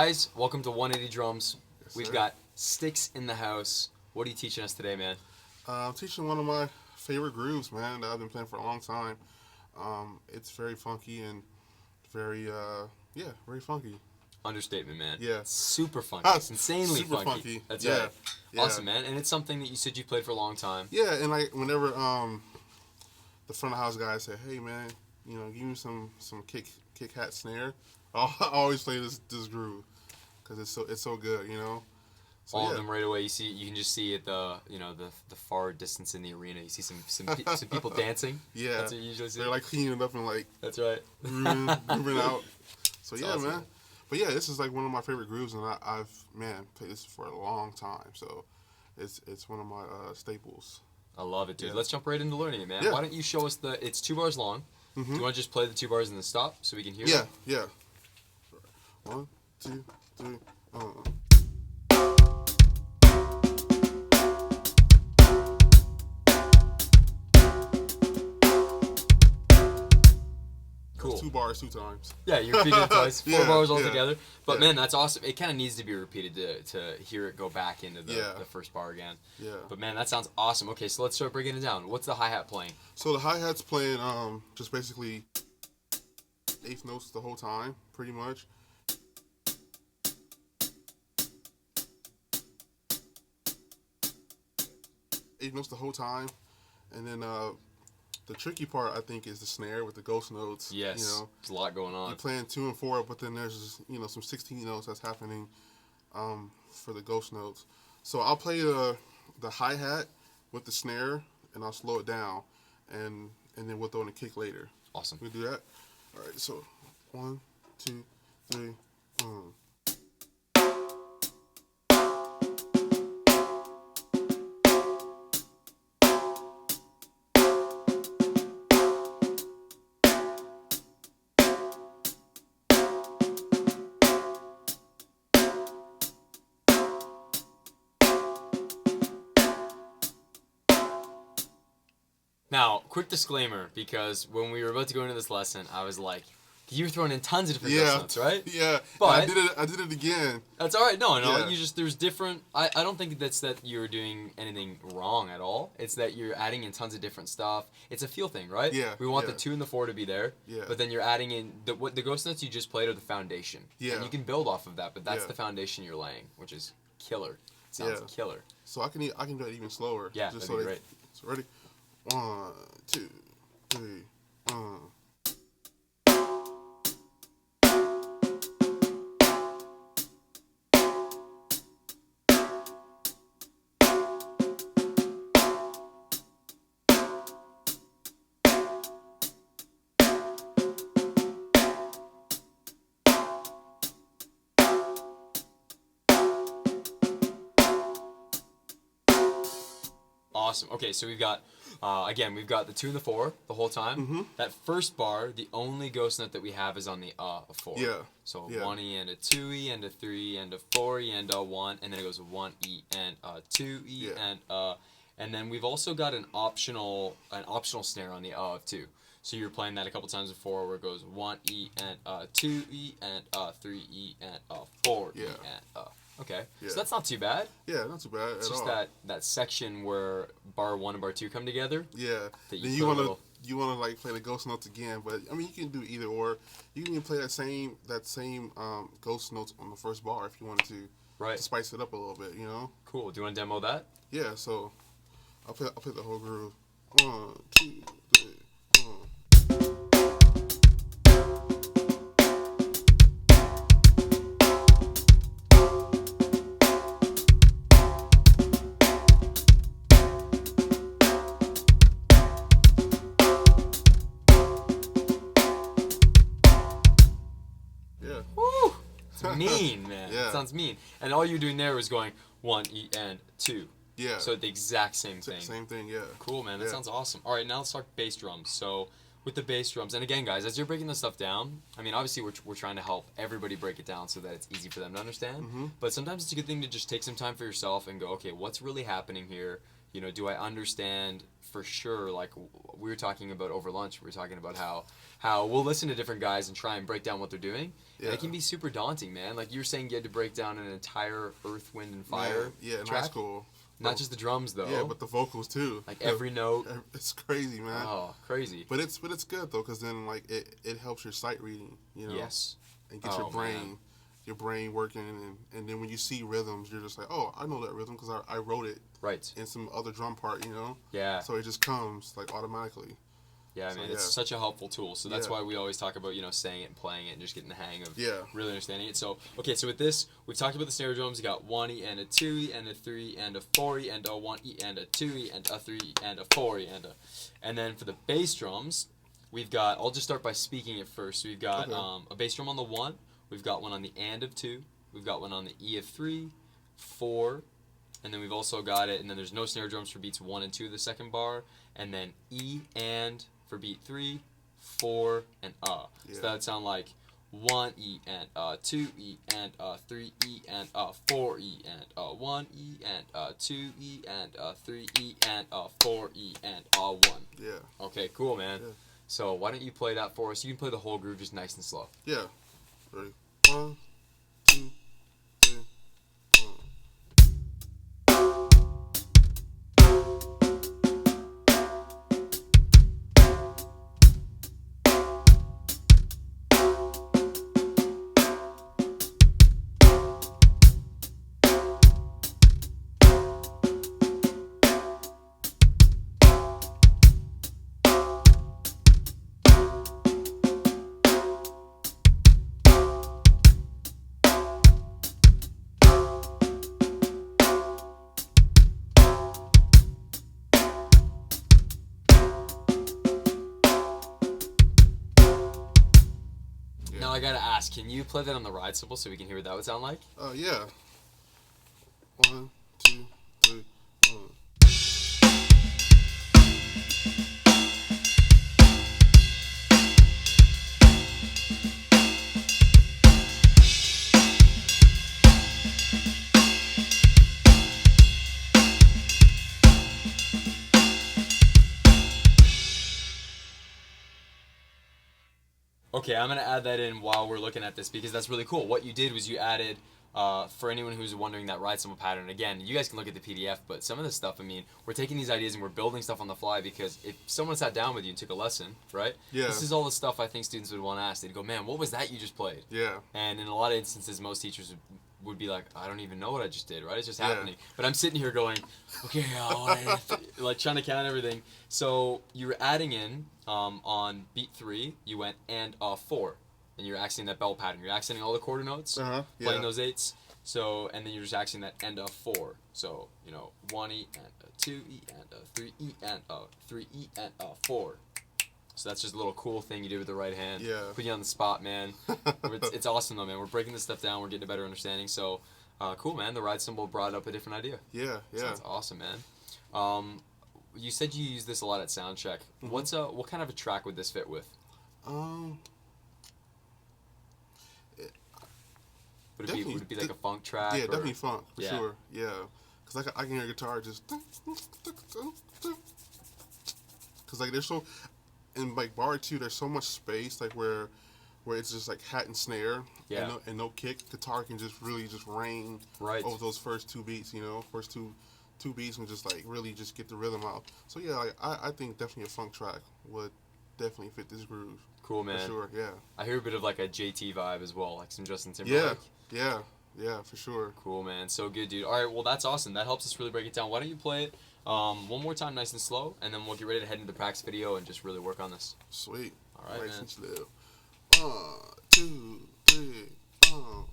Guys, welcome to 180 Drums. Yes, We've sir. got Stix in the house. What are you teaching us today, man? I'm teaching one of my favorite grooves, man, that I've been playing for a long time. It's very funky and very, very funky. Understatement, man. Yeah. Super funky. Ah, It's insanely super funky. funky. That's Yeah. right. Yeah. Awesome, man. And it's something that you said you played for a long time. Yeah, and like whenever the front of house guys say, "Hey, man, give me some kick hat snare," I always play this groove because it's so good, So All yeah. of them right away. You can just see at the far distance in the arena. You see some people dancing. Yeah. That's what you usually see. They're like cleaning it up and like That's right. grooving out. So That's yeah, awesome. man. But yeah, this is like one of my favorite grooves, and I've played this for a long time. So it's one of my staples. I love it, dude. Yeah. Let's jump right into learning it, man. Yeah. Why don't you show us it's 2 bars long. Do you want to just play the 2 bars and then stop so we can hear Yeah, it? yeah. 1, 2, 3. Cool. 2 bars 2 times. Yeah, you repeated it twice, 4 Yeah, bars all yeah, together. But yeah. man, that's awesome. It kind of needs to be repeated to hear it go back into the first bar again. Yeah. But man, that sounds awesome. Okay, so let's start breaking it down. What's the hi-hat playing? So the hi-hat's playing just basically eighth notes the whole time, pretty much. Eighth notes the whole time, and then the tricky part I think is the snare with the ghost notes. Yes, there's a lot going on. You're playing 2 and 4, but then there's some 16 notes that's happening for the ghost notes. So I'll play the hi-hat with the snare, and I'll slow it down, and then we'll throw in a kick later. Awesome. We do that. All right. So 1, 2, 3. Now, quick disclaimer, because when we were about to go into this lesson, I was like, you were throwing in tons of different ghost notes, right? Yeah. But I did it again. That's all right. No. Yeah. There's different. I don't think that's that you're doing anything wrong at all. It's that you're adding in tons of different stuff. It's a feel thing, right? Yeah. We want yeah. the 2 and the 4 to be there. Yeah. But then you're adding in the ghost notes you just played are the foundation. Yeah. And you can build off of that, but that's Yeah. the foundation you're laying, which is killer. It sounds killer. So I can do it even slower. Yeah, just that'd be great. So ready? 1, 2, 3. Awesome. Okay, so we've got we've got the 2 and the 4 the whole time. That first bar, the only ghost note that we have is on the of 4. Yeah. So Yeah. 1E and a 2E and a 3 and a 4E and a 1, and then it goes 1E and a 2E and then we've also got an optional snare on the of 2. So you're playing that a couple times before where it goes 1E and a 2E and a 3E and a 4E Yeah. and a. Okay, Yeah. so that's not too bad. Yeah, not too bad It's at just all. that section where bar 1 and bar 2 come together. Yeah. That you Then put you a wanna little- like play the ghost notes again, but I mean you can do either or. You can even play that same ghost notes on the first bar if you wanted to. Right. To spice it up a little bit, Cool. Do you want to demo that? Yeah. So I'll play the whole groove. 1, 2, 3. Yeah. Woo! It's mean, man. Yeah. It sounds mean. And all you're doing there was going 1E and 2. Yeah. So the exact same thing. Same thing. Yeah. Cool, man. That Yeah. sounds awesome. All right, now let's talk bass drums. So with the bass drums, and again, guys, as you're breaking this stuff down, I mean, obviously we're trying to help everybody break it down so that it's easy for them to understand. But sometimes it's a good thing to just take some time for yourself and go, okay, what's really happening here? do I understand for sure, like we were talking about over lunch, we were talking about how we'll listen to different guys and try and break down what they're doing. Yeah. And it can be super daunting, man. Like you were saying, you had to break down an entire Earth, Wind, and Fire in track. high school. Not just the drums, though. Yeah, but the vocals, too. Like every note. It's crazy, man. Oh, crazy. But it's good, though, because then, like, it helps your sight reading, Yes. And gets your brain working. And then when you see rhythms, you're just like, oh, I know that rhythm because I wrote it. Right. In some other drum part, Yeah. So it just comes, like, automatically. Yeah, man, it's such a helpful tool. So that's why we always talk about, saying it and playing it and just getting the hang of really understanding it. So, okay, so with this, we've talked about the snare drums. You got 1E and a 2E and a 3E and a 4E and a 1E and a 2E and a 3E and a 4E and then for the bass drums, we've got, I'll just start by speaking it first. So we've got a bass drum on the 1. We've got one on the and of 2. We've got one on the E of 3, 4, and then we've also got it, and then there's no snare drums for beats 1 and 2 of the second bar, and then E and for beat 3, 4, and So that would sound like 1E and 2E and 3E and 4E and 1E and 2E and 3E and 4E and 1. Yeah. Okay, cool, man. Yeah. So why don't you play that for us? You can play the whole groove just nice and slow. Yeah. Ready? 1, 2, 3, 1. Now I gotta ask, can you play that on the ride cymbal so we can hear what that would sound like? Yeah. 1, 2, 3, 1. Okay, I'm going to add that in while we're looking at this because that's really cool. What you did was you added, for anyone who's wondering that ride cymbal pattern, again, you guys can look at the PDF, but some of this stuff, I mean, we're taking these ideas and we're building stuff on the fly because if someone sat down with you and took a lesson, right? Yeah. This is all the stuff I think students would want to ask. They'd go, man, what was that you just played? Yeah. And in a lot of instances, most teachers would be like, I don't even know what I just did, right? It's just happening. But I'm sitting here going, okay, like trying to count everything. So you were adding in, on beat 3, you went and 4. And you're accenting that bell pattern. You're accenting all the quarter notes, playing those 8s. So, and then you're just accenting that end of 4. So, 1E and a 2E and a 3E and a 3E and a 4. So that's just a little cool thing you did with the right hand. Yeah. Put you on the spot, man. It's awesome though, man. We're breaking this stuff down. We're getting a better understanding. So, cool, man. The ride cymbal brought up a different idea. Yeah. Sounds awesome, man. You said you use this a lot at soundcheck. Mm-hmm. What kind of a track would this fit with? Would it be like a funk track? Yeah, definitely funk, for Yeah. sure. Yeah. Because I can hear guitar just... Because, like, there's so... In, like, bar 2, there's so much space, like, where it's just, like, hat and snare. Yeah. And no kick. Guitar can just really just reign over those first 2 beats, First two beats and just, like, really just get the rhythm out. So, yeah, like, I think definitely a funk track would definitely fit this groove. Cool, man. For sure, yeah. I hear a bit of, like, a JT vibe as well, like some Justin Timberlake. Yeah, for sure. Cool, man. So good, dude. All right, well, that's awesome. That helps us really break it down. Why don't you play it one more time nice and slow, and then we'll get ready to head into the practice video and just really work on this. Sweet. All right, nice man. and slow. 1, 2, 3, 1.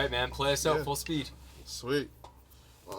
right, man. Play us out Yeah. full speed. Sweet. 1.